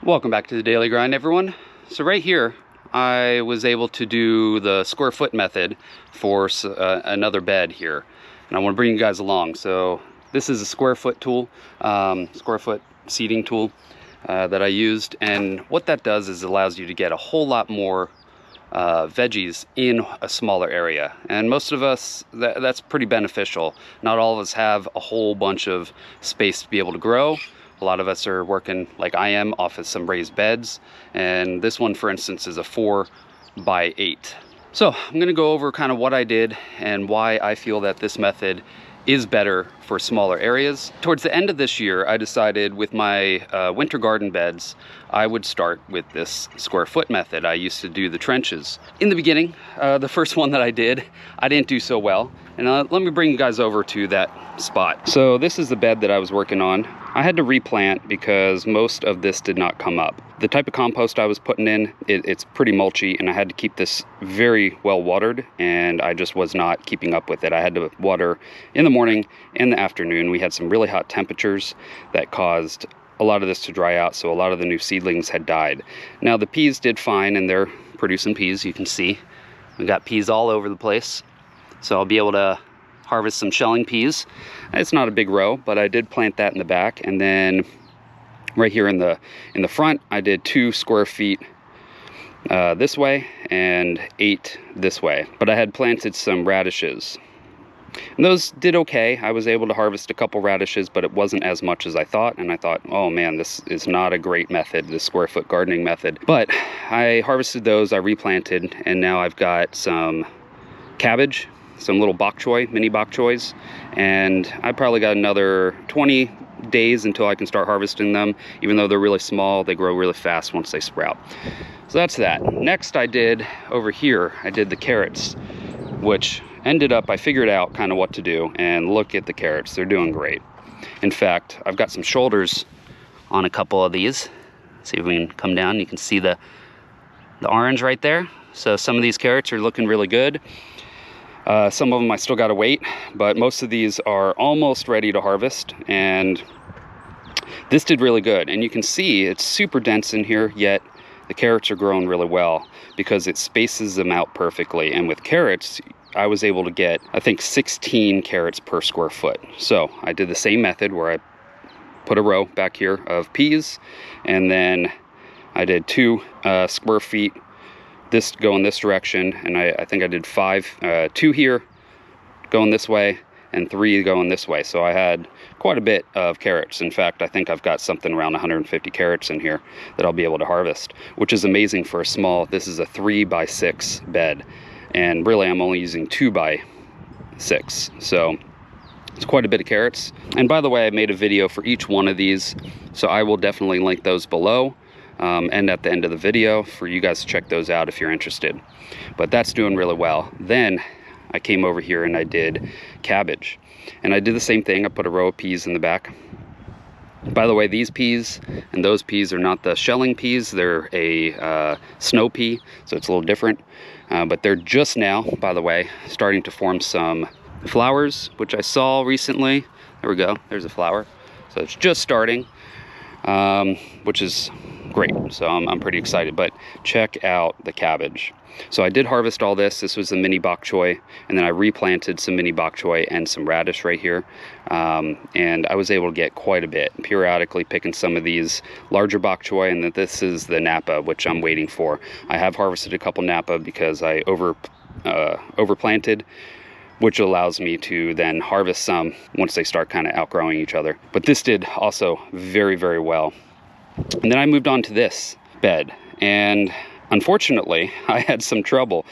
Welcome back to the Daily Grind, everyone. So right here, I was able to do the square foot method for another bed here. And I want to bring you guys along. So this is a square foot tool, square foot seeding tool that I used. And what that does is allows you to get a whole lot more veggies in a smaller area. And most of us, that's pretty beneficial. Not all of us have a whole bunch of space to be able to grow. A lot of us are working, like I am, off of some raised beds, and this one, for instance, is a 4x8. So I'm going to go over kind of what I did and why I feel that this method is better for smaller areas. Towards the end of this year, I decided with my winter garden beds, I would start with this square foot method. I used to do the trenches. In the beginning, the first one that I did, I didn't do so well. And let me bring you guys over to that spot. So this is the bed that I was working on. I had to replant because most of this did not come up. The type of compost I was putting in, it's pretty mulchy, and I had to keep this very well watered, and I just was not keeping up with it. I had to water in the morning and the afternoon. We had some really hot temperatures that caused a lot of this to dry out, so a lot of the new seedlings had died. Now the peas did fine, and they're producing peas. You can see we got peas all over the place, so I'll be able to harvest some shelling peas. It's not a big row, but I did plant that in the back, and then right here in the front, I did 2 square feet this way and 8 this way. But I had planted some radishes, and those did okay. I was able to harvest a couple radishes, but it wasn't as much as I thought. And I thought, oh man, this is not a great method, the square foot gardening method. But I harvested those, I replanted, and now I've got some cabbage, some little bok choy, mini bok choys, and I probably got another 20 days until I can start harvesting them. Even though they're really small, they grow really fast once they sprout. So that's that. Next I did over here, I did the carrots, which ended up, I figured out kind of what to do, and look at the carrots, they're doing great. In fact, I've got some shoulders on a couple of these. See if we can come down, you can see the orange right there. So some of these carrots are looking really good. Some of them I still gotta wait, but most of these are almost ready to harvest, and this did really good. And you can see it's super dense in here, yet the carrots are growing really well because it spaces them out perfectly. And with carrots, I was able to get, I think, 16 carrots per square foot. So I did the same method where I put a row back here of peas, and then I did 2 square feet this going this direction, and I think I did 2 here going this way and 3 going this way. So I had quite a bit of carrots. In fact, I think I've got something around 150 carrots in here that I'll be able to harvest, which is amazing for a small, this is a 3x6 bed, and really I'm only using 2x6, so it's quite a bit of carrots. And by the way, I made a video for each one of these, so I will definitely link those below. And at the end of the video for you guys to check those out if you're interested. But that's doing really well. Then I came over here and I did cabbage, and I did the same thing. I put a row of peas in the back. By the way, these peas and those peas are not the shelling peas, they're a snow pea, so it's a little different, but they're just now, by the way, starting to form some flowers, which I saw recently. There we go, there's a flower. So it's just starting, which is great, so I'm pretty excited. But check out the cabbage. So I did harvest all this. This was the mini bok choy, and then I replanted some mini bok choy and some radish right here, and I was able to get quite a bit, periodically picking some of these larger bok choy. And that this is the Napa, which I'm waiting for. I have harvested a couple Napa because I overplanted, which allows me to then harvest some once they start kind of outgrowing each other. But this did also very, very well. And then I moved on to this bed, and unfortunately I had some trouble.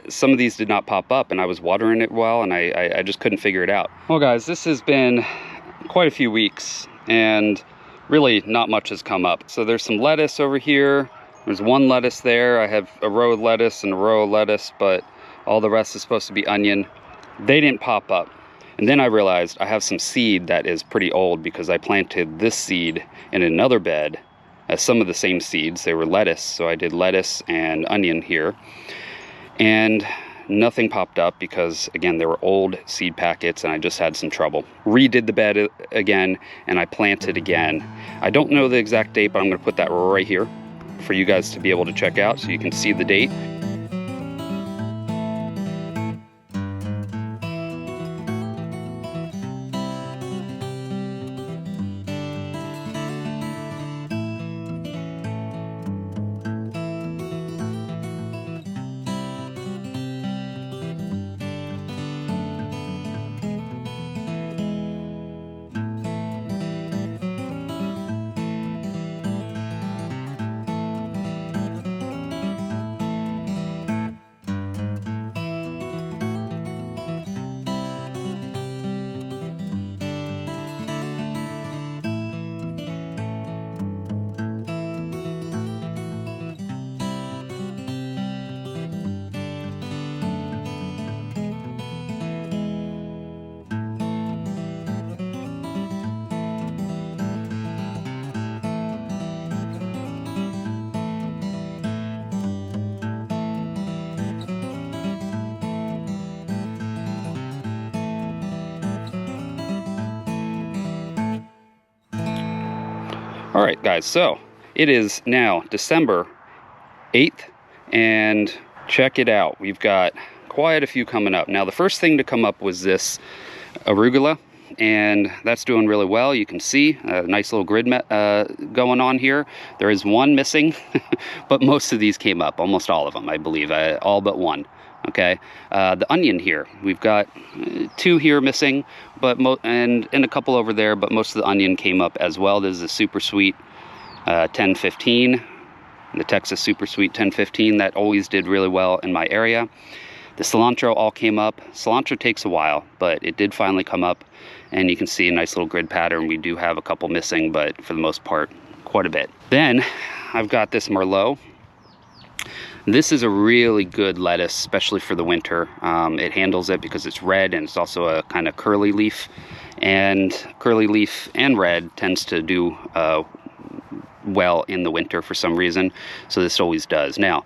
Some of these did not pop up, and I was watering it well, and I just couldn't figure it out. Well guys, this has been quite a few weeks, and really not much has come up. So there's some lettuce over here, there's 1 lettuce there, I have a row of lettuce and a row of lettuce, but all the rest is supposed to be onion. They didn't pop up. And then I realized I have some seed that is pretty old because I planted this seed in another bed as some of the same seeds. They were lettuce, so I did lettuce and onion here. And nothing popped up because, again, they were old seed packets and I just had some trouble. Redid the bed again and I planted again. I don't know the exact date, but I'm going to put that right here for you guys to be able to check out so you can see the date. All right, guys, so it is now December 8th, and check it out. We've got quite a few coming up. Now, the first thing to come up was this arugula, and that's doing really well. You can see a nice little grid going on here. There is one missing, but most of these came up, almost all of them, I believe, all but one. Okay, the onion here, we've got 2 here missing, but and a couple over there, but most of the onion came up as well. This is a super sweet 1015, the Texas super sweet 1015 that always did really well in my area. The cilantro all came up. Cilantro takes a while, but it did finally come up, and you can see a nice little grid pattern. We do have a couple missing, but for the most part, quite a bit. Then I've got this Merlot. This is a really good lettuce, especially for the winter. It handles it because it's red and it's also a kind of curly leaf. And curly leaf and red tends to do well in the winter for some reason. So this always does. Now,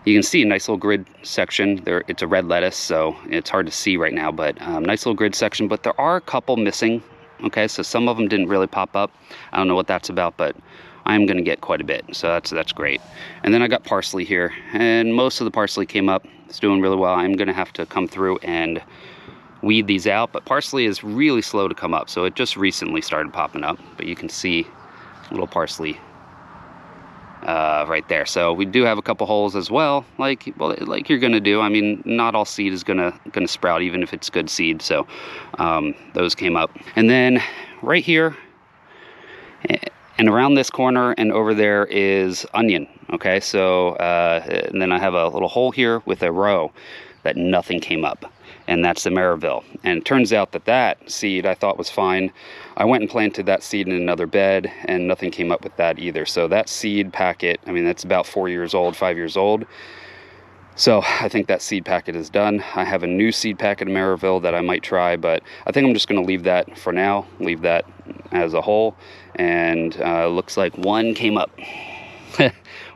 you can see a nice little grid section there. It's a red lettuce, so it's hard to see right now, but nice little grid section. But there are a couple missing. Okay, so some of them didn't really pop up. I don't know what that's about, but I'm going to get quite a bit, so that's great. And then I got parsley here, and most of the parsley came up. It's doing really well. I'm going to have to come through and weed these out, but parsley is really slow to come up, so it just recently started popping up. But you can see little parsley right there. So we do have a couple holes as well, like you're going to do. I mean, not all seed is gonna sprout, even if it's good seed. So those came up, and then right here. And around this corner and over there is onion, okay? So, and then I have a little hole here with a row that nothing came up, and that's the Maryville. And it turns out that that seed I thought was fine. I went and planted that seed in another bed, and nothing came up with that either. So that seed packet, I mean, that's about 4 years old, 5 years old. So I think that seed packet is done. I have a new seed packet of Maryville that I might try, but I think I'm just going to leave that for now, leave that as a whole. And looks like one came up.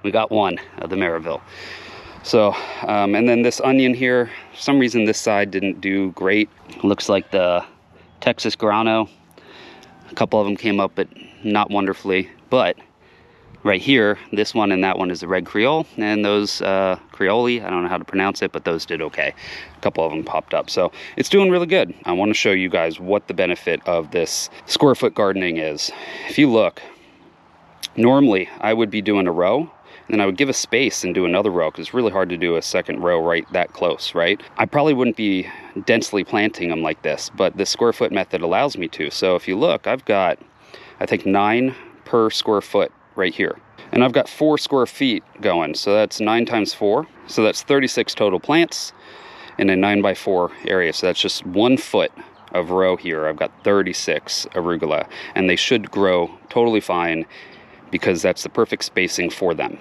We got one of the Maryville. So, and then this onion here, for some reason this side didn't do great. Looks like the Texas Grano. A couple of them came up, but not wonderfully. But right here, this one and that one is the red Creole, and those Creole, I don't know how to pronounce it, but those did okay. A couple of them popped up, so it's doing really good. I want to show you guys what the benefit of this square foot gardening is. If you look, normally I would be doing a row, and then I would give a space and do another row, because it's really hard to do a second row right that close, right? I probably wouldn't be densely planting them like this, but the square foot method allows me to. So if you look, I've got, I think, 9 per square foot right here, and I've got 4 square feet going, so that's 9 times 4, so that's 36 total plants in a 9x4 area. So that's just 1 foot of row here. I've got 36 arugula, and they should grow totally fine because that's the perfect spacing for them.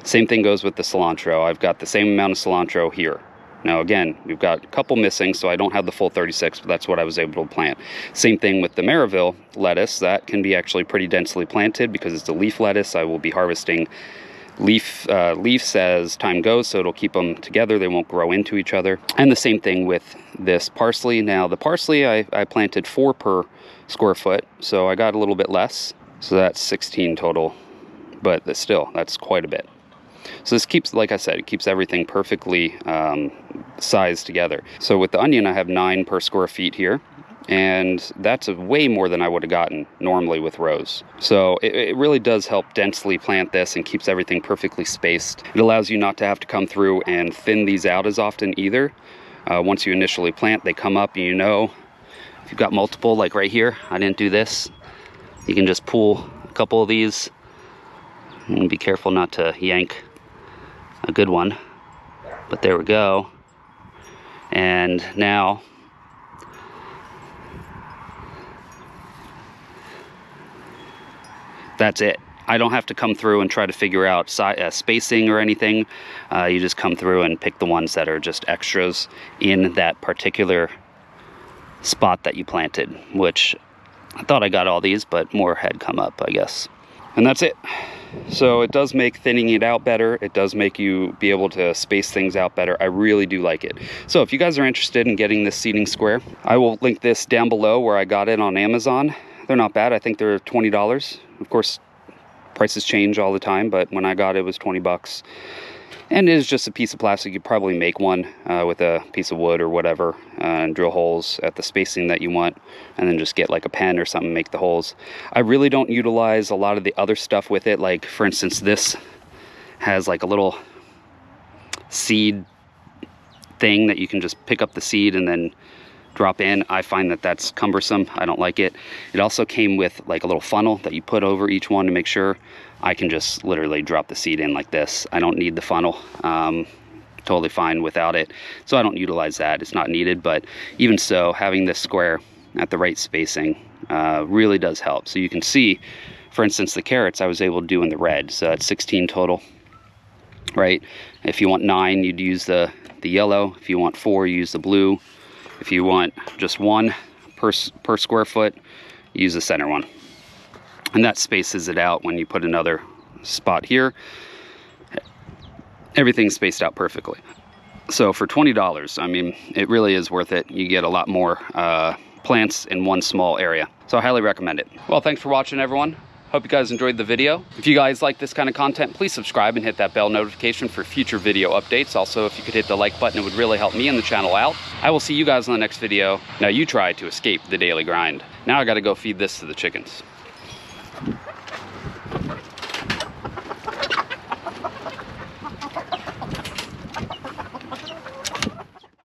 Same thing goes with the cilantro. I've got the same amount of cilantro here. Now again, we've got a couple missing, so I don't have the full 36, but that's what I was able to plant. Same thing with the Maryville lettuce. That can be actually pretty densely planted because it's a leaf lettuce. I will be harvesting leaves as time goes, so it'll keep them together. They won't grow into each other. And the same thing with this parsley. Now the parsley, I planted 4 per square foot, so I got a little bit less. So that's 16 total, but still, that's quite a bit. So this keeps, like I said, it keeps everything perfectly sized together. So with the onion, I have 9 per square feet here, and that's way more than I would have gotten normally with rows. So it really does help densely plant this and keeps everything perfectly spaced. It allows you not to have to come through and thin these out as often either. Once you initially plant, they come up, and you know, if you've got multiple, like right here, I didn't do this, you can just pull a couple of these and be careful not to yank a good one. But there we go. And now that's it. I don't have to come through and try to figure out spacing or anything. You just come through and pick the ones that are just extras in that particular spot that you planted, which I thought I got all these, but more had come up, I guess. And that's it. So it does make thinning it out better. It does make you be able to space things out better. I really do like it. So if you guys are interested in getting this seeding square, I will link this down below where I got it on Amazon. They're not bad. I think they're $20. Of course, prices change all the time, but when I got it, it was 20 bucks. And it is just a piece of plastic. You probably make one with a piece of wood or whatever, and drill holes at the spacing that you want, and then just get like a pen or something, make the holes. I really don't utilize a lot of the other stuff with it. Like, for instance, this has like a little seed thing that you can just pick up the seed and then drop in. I find that that's cumbersome. I don't like it. It also came with like a little funnel that you put over each one to make sure. I can just literally drop the seed in like this. I don't need the funnel. Totally fine without it. So I don't utilize that. It's not needed, but even so, having this square at the right spacing really does help. So you can see, for instance, the carrots I was able to do in the red. So that's 16 total, right? If you want 9, you'd use the yellow. If you want 4, you use the blue. If you want just 1 per square foot, use the center one. And that spaces it out. When you put another spot here, everything's spaced out perfectly. So for $20, I mean, it really is worth it. You get a lot more plants in one small area. So I highly recommend it. Well, thanks for watching, everyone. Hope you guys enjoyed the video. If you guys like this kind of content, please subscribe and hit that bell notification for future video updates. Also, if you could hit the like button, it would really help me and the channel out. I will see you guys in the next video. Now you try to escape the daily grind. Now I gotta go feed this to the chickens.